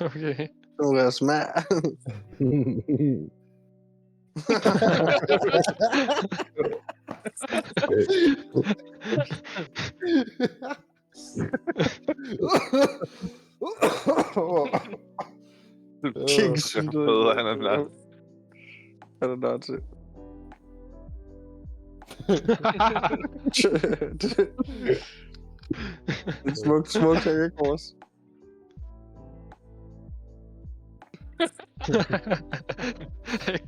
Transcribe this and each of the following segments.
Okay. Nu er jeg smag. King syltet. Bedre, han er nær. Han er nødt til. En smuk ting, ikke vores?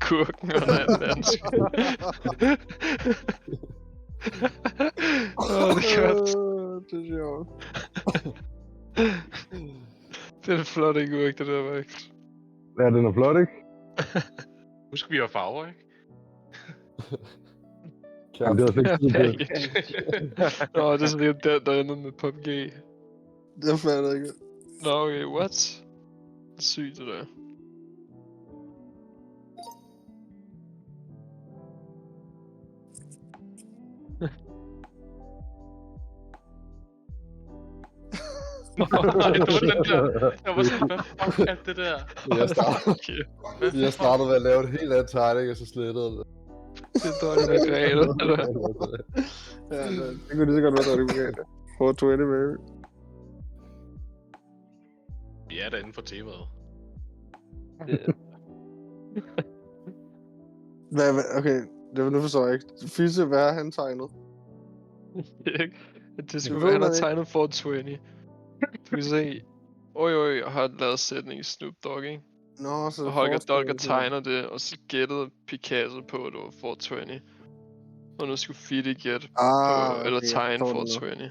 Kurken og den dansk. Det er godt. Det er sjovt. Det er en flot agurk, det der, Max. Ja, den er flot, ikke? Husk, vi har farver, ikke? Jamen, det var Ja, ikke Nå, det er sådan der er noget med PUBG. Det fatter jeg ikke. Nå, okay, what? Sygt, det der. Nej, det var den der. Jeg var sådan, hvad fuck er det der? Jeg startede med at lave et helt andet tegning, og så slettede det. Det er dårligt med grænet, eller? Ja, det kunne lige så godt være dårligt med det. 420, baby. Vi er derinde for temaet. Okay, det nu forstår jeg ikke. Fisse, hvad har han tegnet? Det skulle han har tegnet 420. Du kan se, oj, jeg har lavet sætning i Snoop Dogg, ikke? Nå, så Og Holger Dolker tegner det, og så gættede Picasso på, at det var 420. Og nu skulle Fitte gætte på, eller tegne 420.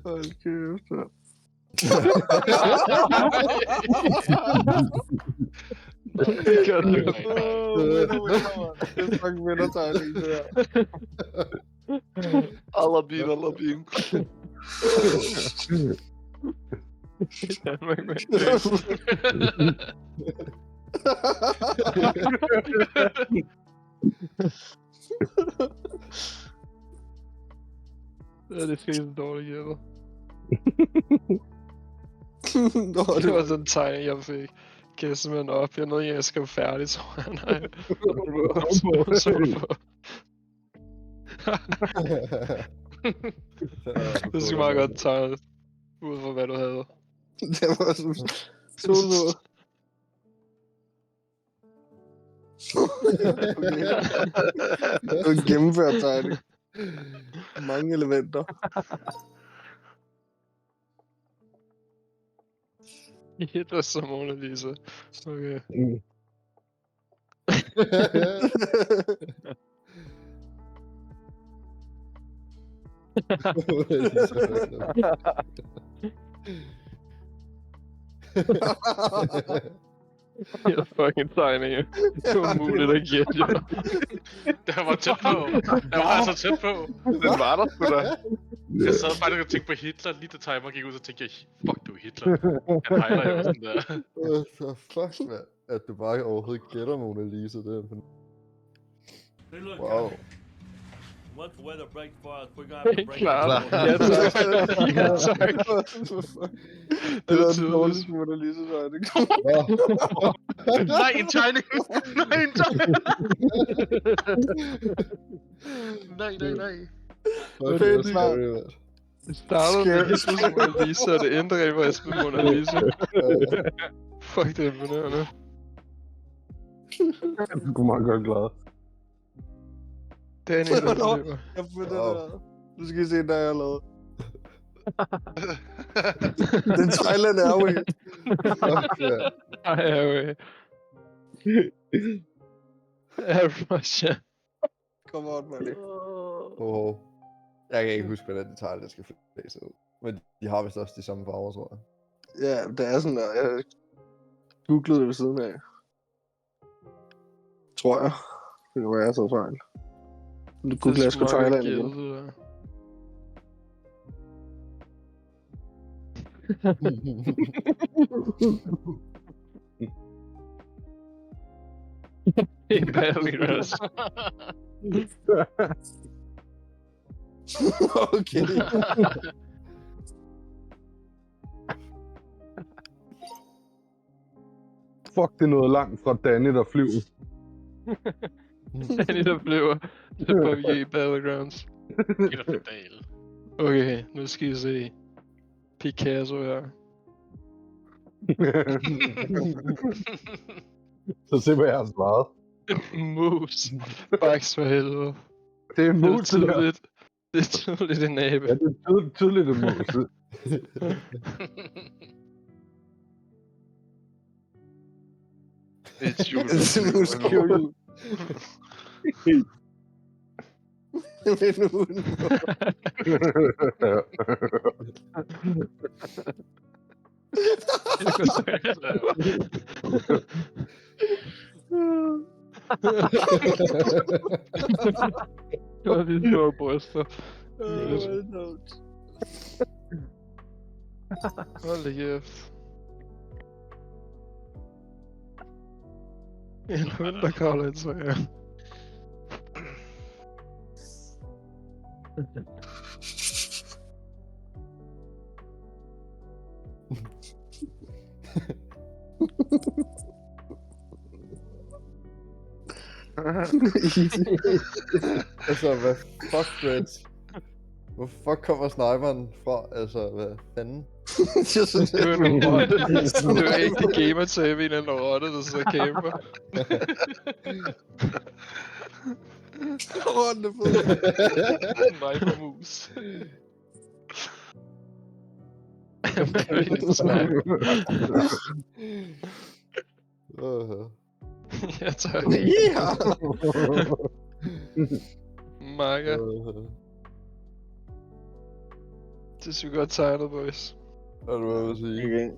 Hold kæft, mand. Det gør det. Det er fucking vindertegning, det her. Alabim. Det er det fedeste dårlige hjælper. Det var sådan en tegning, jeg fik. Kan simpelthen op. Jeg nåede, jeg skrev færdig, tror jeg. Nej. Det skulle meget godt tegne ud fra, hvad du havde. Det var sådan solvåd. Det var en gennemført tegning. Mange elementer. Hitler som Mona Lisa. Okay. Det er fucking tegning. Det var muligt at gætte, jo. Det var tæt på. Jeg var altså tæt på. Den var der sgu da. Jeg sad faktisk og tænkte på Hitler. Lige da timer gik ud, så tænkte jeg, fuck, det var Hitler. Han hejler jo sådan der. Så fuck, mand. At du bare overhovedet ikke gætter Mona Lisa, det er wow. Once the weather breaks for us, we're gonna Helt break klart. it. Ja, tak. Ja, tak. Det var den dårligste Mona Lisa-tegning. Nej, en tegning! Nej, en tegning! Nej. Okay, det er Det startede med Hitler som Mona Lisa, og det endte rent faktisk med Mona Lisa. Fuck, det er imponerende. Jeg er sgu meget godt glad. Det er en af de Jeg får det der. Nu skal I se, der jeg har lavet. Den Thailand Airway. Airway. Air Russia. Come on, Mali. Jeg kan ikke huske, hvordan det tager, det skal flæse ud. Men de har vist også de samme farver, tror jeg. Ja, det er sådan der. Jeg googlede det ved siden af. Tror jeg. Det var jeg så fejl. Nu googler jeg sgu Thailand igen. En battlegrounds. Okay. Fuck, det er noget langt fra Danny, der flyver. Danny, der flyver til PUBG Battlegrounds. Peter Pedal. Okay, nu skal I se. Picasso her. Så se, hvad jeg har svaret. Mus. Baks for helvede. Det er en Det er mus, det der. tydeligt. Det er tydeligt en abe. Ja, det er tydeligt en mus. Det er Det er simpelthen tydeligt. skjult. Men uden. Det var de store bryster. Hold da kæft. En hund, der kravler ind, så ja. Altså, hvad fuck, Reds? Hvor fuck kommer sniperen fra? Altså, hvad fanden? Jeg synes, Det var en rotte. Det var ikke de gamer-tab, en eller anden rotte, der sidder og kæmper. Runde på. Mig på mus. Very snak. Jeg tager Ja! Marker. Det er så godt tegnet, boys. Hvad er du ved at sige? Okay.